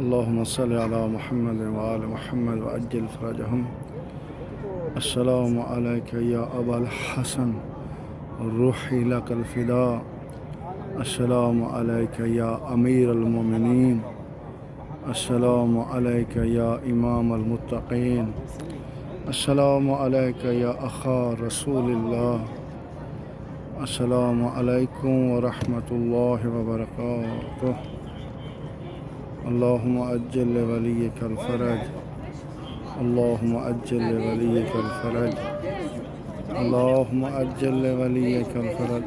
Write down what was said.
اللهم صل على محمد وآل محمد وعجل فرجهم. السلام عليك يا أبا الحسن، روحي لك الفداء. السلام عليك يا أمير المؤمنين. السلام عليك يا إمام المتقين. السلام عليك يا أخا رسول الله. السلام عليكم ورحمة الله وبركاته. اللهم أجل لوليك الفرج. اللهم أجل لوليك الفرج. اللهم أجل لوليك الفرج.